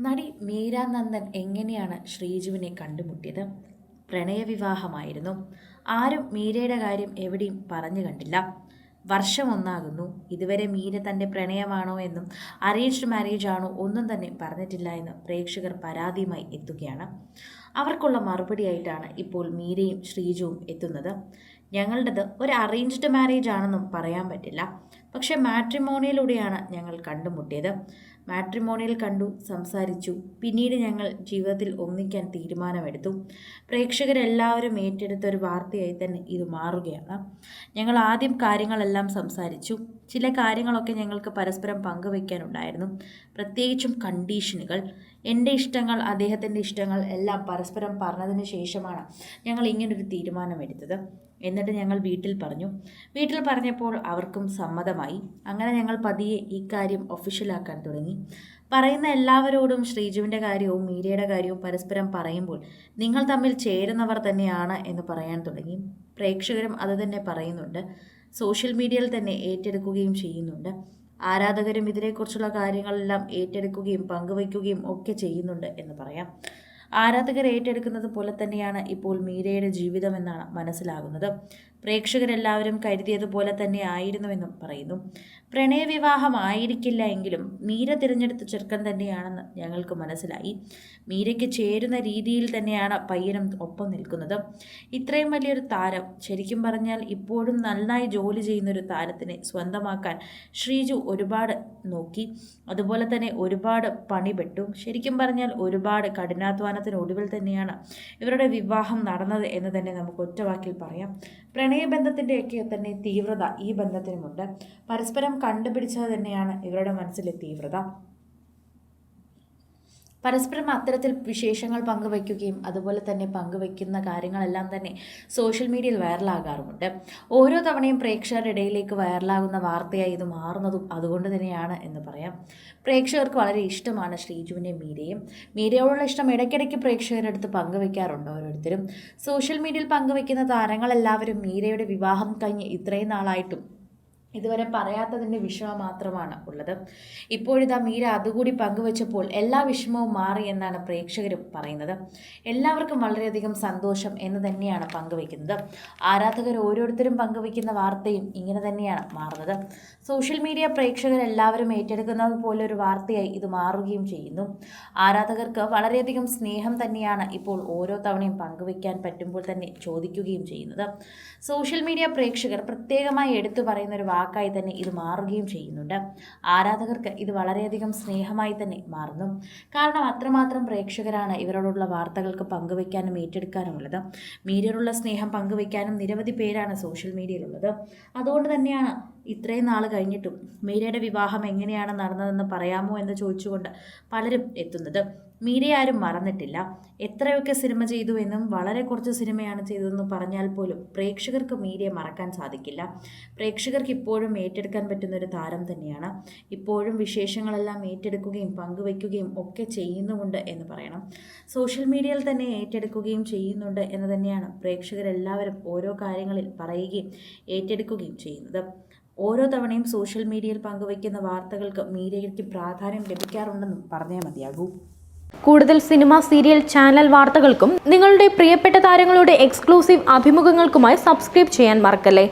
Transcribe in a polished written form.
നടി മീര നന്ദൻ എങ്ങനെയാണ് ശ്രീജുവിനെ കണ്ടുമുട്ടിയത്? പ്രണയവിവാഹമായിരുന്നു. ആരും മീരയുടെ കാര്യം എവിടെയും പറഞ്ഞു കണ്ടില്ല. വർഷം ഒന്നാകുന്നു. ഇതുവരെ മീര തൻ്റെ പ്രണയമാണോ എന്നും അറേഞ്ച്ഡ് മാരേജ് ആണോ ഒന്നും തന്നെ പറഞ്ഞിട്ടില്ല എന്ന് പ്രേക്ഷകർ പരാതിയുമായി എത്തുകയാണ്. അവർക്കുള്ള മറുപടിയായിട്ടാണ് ഇപ്പോൾ മീരയും ശ്രീജുവും എത്തുന്നത്. ഞങ്ങളുടേത് ഒരു അറേഞ്ച്ഡ് മാരേജ് ആണെന്നും പറയാൻ പറ്റില്ല, പക്ഷേ മാട്രിമോണിയിലൂടെയാണ് ഞങ്ങൾ കണ്ടുമുട്ടിയത്. മാട്രിമോണിയിൽ കണ്ടു, സംസാരിച്ചു, പിന്നീട് ഞങ്ങൾ ജീവിതത്തിൽ ഒന്നിക്കാൻ തീരുമാനമെടുത്തു. പ്രേക്ഷകരെല്ലാവരും ഏറ്റെടുത്ത ഒരു വാർത്തയായി തന്നെ ഇത് മാറുകയാണ്. ഞങ്ങൾ ആദ്യം കാര്യങ്ങളെല്ലാം സംസാരിച്ചു. ചില കാര്യങ്ങളൊക്കെ ഞങ്ങൾക്ക് പരസ്പരം പങ്കുവയ്ക്കാനുണ്ടായിരുന്നു, പ്രത്യേകിച്ചും കണ്ടീഷനുകൾ. എൻ്റെ ഇഷ്ടങ്ങൾ, അദ്ദേഹത്തിൻ്റെ ഇഷ്ടങ്ങൾ എല്ലാം പരസ്പരം പറഞ്ഞതിന് ശേഷമാണ് ഞങ്ങൾ ഇങ്ങനൊരു തീരുമാനമെടുത്തത്. എന്നിട്ട് ഞങ്ങൾ വീട്ടിൽ പറഞ്ഞു. വീട്ടിൽ പറഞ്ഞപ്പോൾ അവർക്കും സമ്മതമായി. അങ്ങനെ ഞങ്ങൾ പതിയെ ഈ കാര്യം ഒഫീഷ്യലാക്കാൻ തുടങ്ങി. പറയുന്ന എല്ലാവരോടും ശ്രീജുവിൻ്റെ കാര്യവും മീരയുടെ കാര്യവും പരസ്പരം പറയുമ്പോൾ നിങ്ങൾ തമ്മിൽ ചേരുന്നവർ തന്നെയാണ് എന്ന് പറയാൻ തുടങ്ങി. പ്രേക്ഷകരും അത് തന്നെ പറയുന്നുണ്ട്. സോഷ്യൽ മീഡിയയിൽ തന്നെ ഏറ്റെടുക്കുകയും ചെയ്യുന്നുണ്ട്. ആരാധകരും ഇതിനെക്കുറിച്ചുള്ള കാര്യങ്ങളെല്ലാം ഏറ്റെടുക്കുകയും പങ്കുവയ്ക്കുകയും ഒക്കെ ചെയ്യുന്നുണ്ട് എന്ന് പറയാം. ആരാധകർ ഏറ്റെടുക്കുന്നത് പോലെ തന്നെയാണ് ഇപ്പോൾ മീരയുടെ ജീവിതമെന്നാണ് മനസ്സിലാകുന്നത്. പ്രേക്ഷകരെല്ലാവരും കരുതിയതുപോലെ തന്നെ ആയിരുന്നുവെന്നും പറയുന്നു. പ്രണയവിവാഹമായിരിക്കില്ല എങ്കിലും മീര തിരഞ്ഞെടുത്ത ചെറുക്കൻ തന്നെയാണെന്ന് ഞങ്ങൾക്ക് മനസ്സിലായി. മീരയ്ക്ക് ചേരുന്ന രീതിയിൽ തന്നെയാണ് പയ്യനും ഒപ്പം നിൽക്കുന്നത്. ഇത്രയും വലിയൊരു താരം, ശരിക്കും പറഞ്ഞാൽ ഇപ്പോഴും നന്നായി ജോലി ചെയ്യുന്നൊരു താരത്തിനെ സ്വന്തമാക്കാൻ ശ്രീജു ഒരുപാട് നോക്കി. അതുപോലെ തന്നെ ഒരുപാട് പണിപ്പെട്ടു. ശരിക്കും പറഞ്ഞാൽ ഒരുപാട് കഠിനാധ്വാനത്തിനൊടുവിൽ തന്നെയാണ് ഇവരുടെ വിവാഹം നടന്നത് എന്ന് തന്നെ നമുക്ക് ഒറ്റവാക്കിൽ പറയാം. പ്രണയബന്ധത്തിൻ്റെയൊക്കെ തന്നെ തീവ്രത ഈ ബന്ധത്തിനുമുണ്ട്. പരസ്പരം കണ്ടുപിടിച്ചത് തന്നെയാണ് ഇവരുടെ മനസ്സിലെ തീവ്രത. പരസ്പരം അത്തരത്തിൽ വിശേഷങ്ങൾ പങ്കുവയ്ക്കുകയും അതുപോലെ തന്നെ പങ്കുവയ്ക്കുന്ന കാര്യങ്ങളെല്ലാം തന്നെ സോഷ്യൽ മീഡിയയിൽ വൈറലാകാറുമുണ്ട്. ഓരോ തവണയും പ്രേക്ഷകരുടെ ഇടയിലേക്ക് വൈറലാകുന്ന വാർത്തയായി ഇത് മാറുന്നതും അതുകൊണ്ട് തന്നെയാണ് എന്ന് പറയാം. പ്രേക്ഷകർക്ക് വളരെ ഇഷ്ടമാണ് ശ്രീജുവിനെയും മീരയും. മീരയോടുള്ള ഇഷ്ടം ഇടയ്ക്കിടയ്ക്ക് പ്രേക്ഷകരുടെ അടുത്ത് പങ്കുവയ്ക്കാറുണ്ട് ഓരോരുത്തരും. സോഷ്യൽ മീഡിയയിൽ പങ്കുവയ്ക്കുന്ന താരങ്ങളെല്ലാവരും മീരയുടെ വിവാഹം കഴിഞ്ഞ് ഇത്രയും നാളായിട്ടും ഇതുവരെ പറയാത്തതിൻ്റെ വിഷമം മാത്രമാണ് ഉള്ളത്. ഇപ്പോഴിതാ മീര അതുകൂടി പങ്കുവച്ചപ്പോൾ എല്ലാ വിഷമവും മാറി എന്നാണ് പ്രേക്ഷകരും പറയുന്നത്. എല്ലാവർക്കും വളരെയധികം സന്തോഷം എന്ന് തന്നെയാണ് പങ്കുവയ്ക്കുന്നത്. ആരാധകർ ഓരോരുത്തരും പങ്കുവയ്ക്കുന്ന വാർത്തയും ഇങ്ങനെ തന്നെയാണ് മാറുന്നത്. സോഷ്യൽ മീഡിയ പ്രേക്ഷകരെല്ലാവരും ഏറ്റെടുക്കുന്നത് പോലെ ഒരു വാർത്തയായി ഇത് മാറുകയും ചെയ്യുന്നു. ആരാധകർക്ക് വളരെയധികം സ്നേഹം തന്നെയാണ് ഇപ്പോൾ ഓരോ തവണയും പങ്കുവയ്ക്കാൻ പറ്റുമ്പോൾ തന്നെ ചോദിക്കുകയും ചെയ്യുന്നത്. സോഷ്യൽ മീഡിയ പ്രേക്ഷകർ പ്രത്യേകമായി എടുത്തു പറയുന്ന ഒരു വാക്കായി തന്നെ ഇത് മാറുകയും ചെയ്യുന്നുണ്ട്. ആരാധകർക്ക് ഇത് വളരെയധികം സ്നേഹമായി തന്നെ മാറുന്നു. കാരണം അത്രമാത്രം പ്രേക്ഷകരാണ് ഇവരോടുള്ള വാർത്തകൾക്ക് പങ്കുവയ്ക്കാനും ഏറ്റെടുക്കാനുമുള്ളത്. മീരയോടുള്ള സ്നേഹം പങ്കുവയ്ക്കാനും നിരവധി പേരാണ് സോഷ്യൽ മീഡിയയിലുള്ളത്. അതുകൊണ്ട് തന്നെയാണ് ഇത്രയും നാൾ കഴിഞ്ഞിട്ടും മീരയുടെ വിവാഹം എങ്ങനെയാണ് നടന്നതെന്ന് പറയാമോ എന്ന് ചോദിച്ചുകൊണ്ട് പലരും എത്തുന്നത്. മീരയെ ആരും മറന്നിട്ടില്ല. എത്രയൊക്കെ സിനിമ ചെയ്തു എന്നും വളരെ കുറച്ച് സിനിമയാണ് ചെയ്തതെന്ന് പറഞ്ഞാൽ പോലും പ്രേക്ഷകർക്ക് മീരയെ മറക്കാൻ സാധിക്കില്ല. പ്രേക്ഷകർക്ക് ഇപ്പോഴും ഏറ്റെടുക്കാൻ പറ്റുന്ന ഒരു താരം തന്നെയാണ്. ഇപ്പോഴും വിശേഷങ്ങളെല്ലാം ഏറ്റെടുക്കുകയും പങ്കുവയ്ക്കുകയും ഒക്കെ ചെയ്യുന്നുമുണ്ട് എന്ന് പറയണം. സോഷ്യൽ മീഡിയയിൽ തന്നെ ഏറ്റെടുക്കുകയും ചെയ്യുന്നുണ്ട് എന്ന് തന്നെയാണ് പ്രേക്ഷകരെല്ലാവരും ഓരോ കാര്യങ്ങളിൽ പറയുകയും ഏറ്റെടുക്കുകയും ചെയ്യുന്നത്. ഓരോ തവണയും സോഷ്യൽ മീഡിയയിൽ പങ്കുവയ്ക്കുന്ന വാർത്തകൾക്ക് മീരയ്ക്ക് പ്രാധാന്യം ലഭിക്കാറുണ്ടെന്നും പറഞ്ഞേ മതിയാകൂ. കൂടുതൽ സിനിമ, സീരിയൽ, ചാനൽ വാർത്തകൾക്കും നിങ്ങളുടെ പ്രിയപ്പെട്ട താരങ്ങളുടെ എക്സ്ക്ലൂസീവ് അഭിമുഖങ്ങൾക്കുമായി സബ്സ്ക്രൈബ് ചെയ്യാൻ മറക്കല്ലേ.